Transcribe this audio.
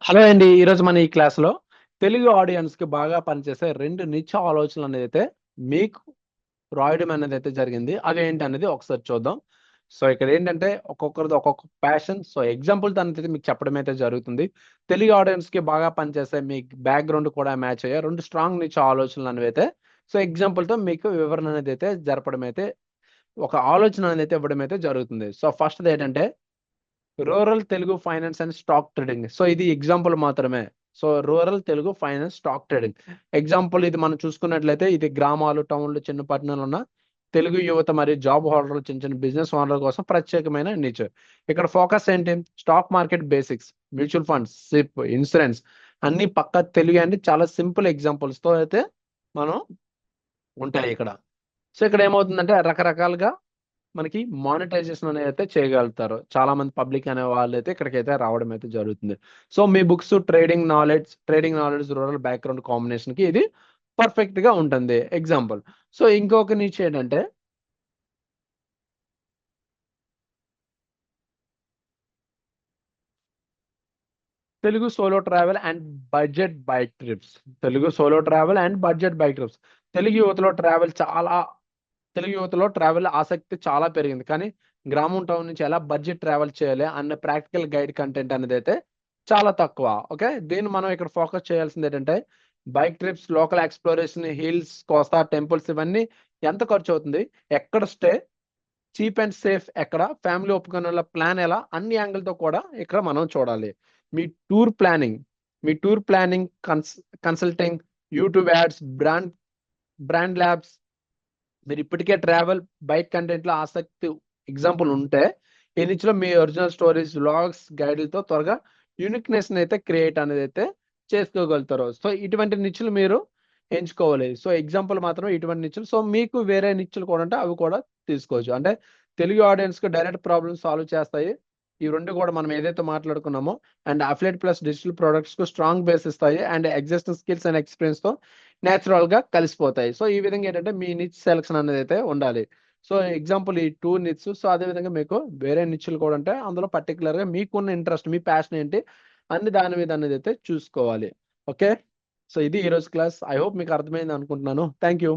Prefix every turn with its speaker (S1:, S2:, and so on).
S1: Hello అండి. ఈరోజు మన ఈ క్లాస్‌లో తెలుగు ఆడియన్స్‌కి బాగా పనిచేసే 2 నిత్య ఆలోచనలనేదైతే మీకు రాయడం అనేదైతే జరిగింది. అవేంటనేది ఒకసారి చూద్దాం. సో, ఇక్కడేంటంటే ఒక్కొక్కరిది ఒక్కొక్క ప్యాషన్. సో, ఎగ్జాంపుల్‌తో అనేది మీకు చెప్పడం అయితే జరుగుతుంది. తెలుగు ఆడియన్స్‌కి బాగా పనిచేసే మీ బ్యాక్‌గ్రౌండ్ కూడా మ్యాచ్ అయ్యే 2 స్ట్రాంగ్ నిత్య ఆలోచనలనేవైతే సో, ఎగ్జాంపుల్‌తో మీకు వివరణ అనేదైతే జరపడం అయితే ఒక ఆలోచన అనేదైతే ఇవ్వడం అయితే జరుగుతుంది. సో, ఫస్ట్‌దేంటంటే rural Telugu finance and stock trading. So, ఇది ఎగ్జాంపుల్ మాత్రమే. So, rural Telugu finance stock trading. Example ఇది మనం చూసుకున్నట్లయితే ఇది గ్రామాలు, టౌన్‌లు, చిన్న పట్టణాలు ఉన్న తెలుగు యువత మరియు జాబ్ హోల్డర్లు చిన్న చిన్న బిజినెస్ ఓనర్ల కోసం ప్రత్యేకమైన నిచ్. ఇక్కడ ఫోకస్ ఏంటి? Stock market basics, mutual funds, SIP, insurance అన్నీ పక్కా తెలుగు అండి. చాలా సింపుల్ ఎగ్జాంపుల్స్‌తో అయితే మనం ఉంటాయి ఇక్కడ. సో, ఇక్కడ ఏమవుతుందంటే రకరకాలుగా మనకి మానిటైజేషన్ అనేదైతే చేయగలుగుతారు. చాలా మంది పబ్లిక్ అనే వాళ్ళైతే ఇక్కడికైతే రావడం అయితే జరుగుతుంది. సో, మీ books trading knowledge rural background కాంబినేషన్‌కి ఇది పర్ఫెక్ట్‌గా ఉంటుంది. ఎగ్జాంపుల్. సో, ఇంకొక నిచ్ ఏంటంటే Telugu solo travel and budget bike trips. Telugu solo travel and budget bike trips. Telugu యువతలో ట్రావెల్ చాలా తెలుగు యువతలో ట్రావెల్ ఆసక్తి చాలా పెరిగింది. కానీ గ్రామం, టౌన్ నుంచి ఎలా బడ్జెట్ ట్రావెల్ చేయాలి అన్న ప్రాక్టికల్ గైడ్ కంటెంట్ అనేదైతే చాలా తక్కువ. ఓకే. దీన్ని మనం ఇక్కడ ఫోకస్ చేయాల్సిందేంటంటే bike trips, local exploration, hills, కోస్తా, టెంపుల్స్ ఇవన్నీ ఎంత ఖర్చవుతుంది? ఎక్కడ స్టే? చీప్ అండ్ సేఫ్ ఎక్కడ? ఫ్యామిలీ ఒప్పుకునేలా ప్లాన్ ఎలా? అన్ని యాంగిల్‌తో కూడా ఇక్కడ మనం చూడాలి. మీ టూర్ ప్లానింగ్, మీ tour planning consulting, YouTube ads, brand labs మీరు ఇప్పటికే ట్రావెల్ బైక్ కంటెంట్‌లో ఆసక్తి ఎగ్జాంపుల్ ఉంటే, ఈ నిచ్‌లో మీ ఒరిజినల్ స్టోరీస్, వ్లాగ్స్, గైడ్‌లతో త్వరగా యూనిక్‌నెస్‌ని అయితే క్రియేట్ అనేదైతే చేసుకోగలుగుతారు. సో, ఇటువంటి నిచ్‌లు మీరు ఎంచుకోవాలి. సో, ఎగ్జాంపుల్ మాత్రం ఇటువంటి నిచ్‌లు. సో, మీకు వేరే నిచ్‌లు కూడా ఉంటే అవి కూడా తీసుకోవచ్చు. అంటే తెలుగు ఆడియన్స్‌కి డైరెక్ట్ ప్రాబ్లమ్ సాల్వ్ చేస్తాయి. ఈ 2 కూడా మనం ఏదైతే మాట్లాడుకున్నామో అండ్ అఫిలియేట్ ప్లస్ డిజిటల్ ప్రొడక్ట్స్‌కు స్ట్రాంగ్ బేస్ ఇస్తాయి. అండ్ ఎగ్జిస్టింగ్ స్కిల్స్ అండ్ ఎక్స్‌పీరియన్స్‌తో నేచురల్‌గా కలిసిపోతాయి. సో, ఈ విధంగా ఏంటంటే మీ నిచ్ సెలక్షన్ అనేదైతే ఉండాలి. సో, ఎగ్జాంపుల్ ఈ 2 నిచ్స్. సో, అదే విధంగా మీకు వేరే నిచ్‌లు కూడా ఉంటాయి. అందులో పర్టిక్యులర్‌గా మీకున్న ఇంట్రెస్ట్, మీ ప్యాషన్ ఏంటి అన్ని దాని మీద అనేదైతే చూసుకోవాలి. ఓకే. సో, ఇది ఈరోజు క్లాస్. ఐ హోప్ మీకు అర్థమైంది అనుకుంటున్నాను. Thank you.